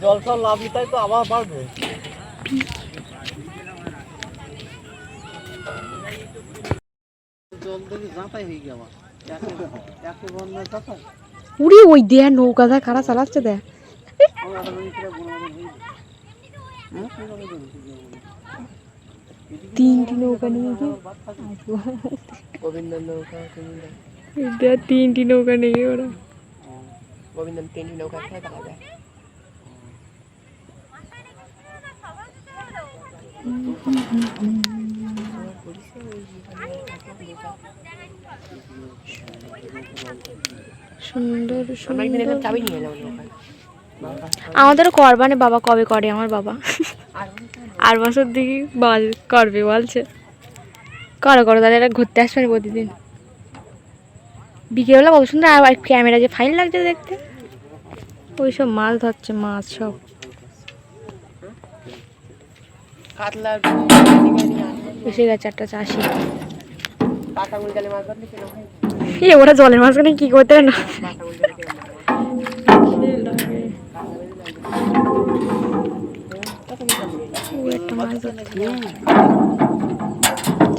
জল সব লাভলি তাই তো আবার বাড়বে। উড়ি ওই দেয়া নৌকাটা খারাপ চালাচ্ছে দেয়া। তিনটি নৌকা নিয়ে গিয়ে তিনটি নৌকা নিয়ে ওরা তিনটি নৌকা খেয়ে দেখা যায়। সুন্দর চাবি নিয়ে এলাম। আমাদেরও করবানে বাবা, কবে করে আমার বাবা? আর বছর দিকে করবে বলছে। করো করো, তাহলে এটা ঘুরতে আসবে না প্রতিদিন বিকেলবেলা। কত সুন্দর আর ক্যামেরা যে ফাইন লাগছে দেখতে। ওই সব মাছ ধরছে, মাছ সব এসে গেছে একটা চাষি। ওরা জলের মাঝখানে কি করতে না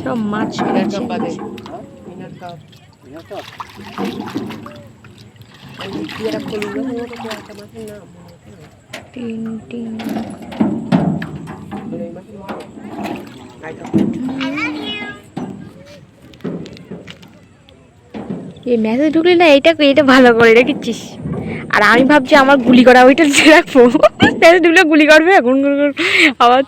সব মাছ এই মেসেজ ঢুকলি না, এইটা ভালো করে রেখেছিস। আর আমি ভাবছি আমার গুলি করা ওইটা রাখবো, মেসেজ ঢুকলে গুলি করবে এখন আওয়াজ।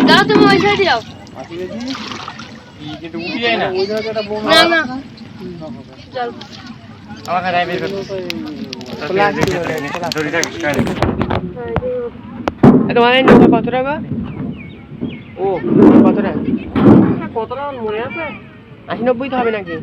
দাও তুমি ওই সাইডে যাও। না না চল আমাকে রাই বের করতে তোমার নৌকা কত টাকা? ও কত টাকা? কত টাকা মনে আছে? 80-90 তো হবে নাকি?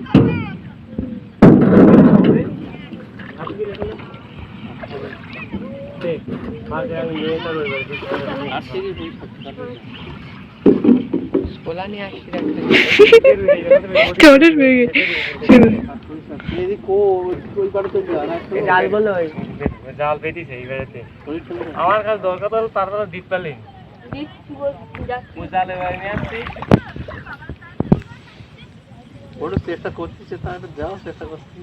জাল পেতিছে এই বেড়াতে আমার কাছে দরকার হলো তারপরে দ্বীপ পালিন জালে নিয়ে আসছি। ওটা চেষ্টা করতেছে, তাহলে যাও চেষ্টা করছি।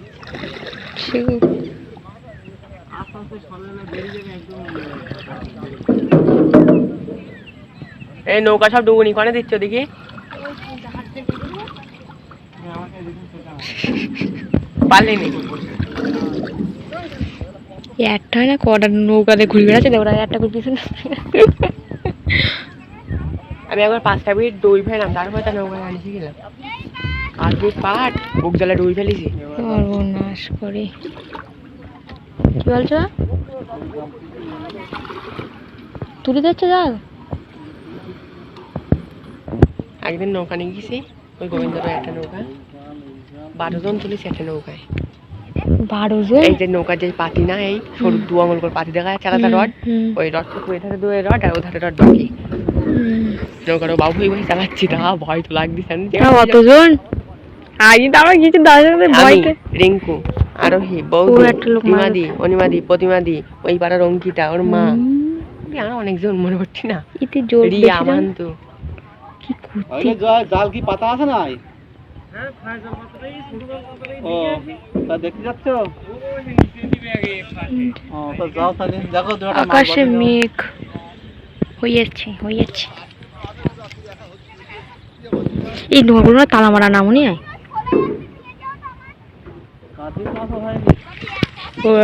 এই নৌকা সব ডুবুনি করে দিচ্ছ দেখি। পারলিনি একটা হয় না, কটা নৌকাতে ঘুরে বেড়াচ্ছে, ওরা একটা করে পিছনে। আমি একবার 5টা মিনিট দই ফেলাম, তারপরে তার নৌকা আনিছি গেলাম। আর তুই পাট বুক জ্বালা ডুই ফেলিছি। সর্বনাশ করে কি বলছো? তুলে দিচ্ছে জাল। একদিন নৌকা নিয়ে গেছি, ওই গোবিন্দর একটা নৌকা 12 জন তুলেছি একটা নৌকায়। 12 জন? এই যে নৌকার যে পাতি না, এই সরু 2 আঙুল করে পাতি দেখা যাচ্ছে, আলাদা রড, ওই রডটুকু এধারে 2 রড আর ওধারে রড বাকি। নৌকার বাবু হয়ে চালাচ্ছি, তা ভয় তো লাগতেছে। কতজন? আগে তো আমরা গেছি 10 জনের ভয়তে। রিঙ্কু, আরোহী, বৌদি, রিমাদি, অনিমাদি, প্রতিমাদি, ওই পাড়ার অঙ্কিতা, ওর মা, আর অনেকজন মনে পড়ছি না। রিয়া, মান্তু। কি করতে? জাল কি পাতা আছে না? ও তা দেখতে যাচ্ছ? যাও তাহলে দেখো। আকাশে মেঘ হয়েছে। এই নৌকাগুলো তালা মারা নামনি হয়।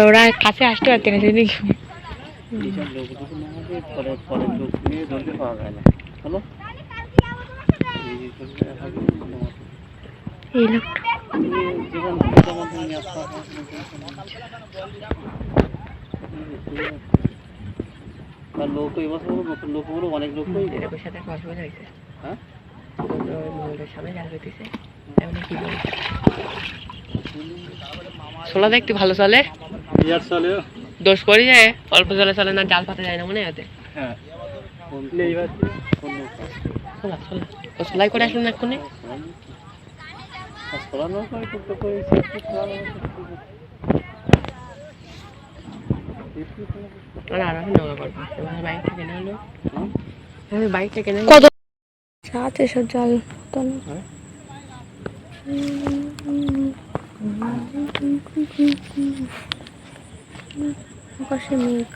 ওরা কাছে আসতে পারতেন না সেদিন। এই লোকটা লোক লোকগুলো অনেক লোক সাথে অসুবিধা হয়েছে। হ্যাঁ সামনে জাল পেতেছে, কি বলছে সোলা দেখতে ভালো চলে, ইয়ার চলে। দোষ করি যে অল্প জলে চলে না, জাল পাতা যায় না মনে হতে। হ্যাঁ এইবার সোলা সোলা ও সোলাই করে আসুন এক্ষুনি। সরানো করতে করে আর এখন নৌকা করবো, এবার বাইকটা কেনা হলো, আমি বাইকটা কেনা কত সাথে সব জাল তো না। আকাশে মেঘ।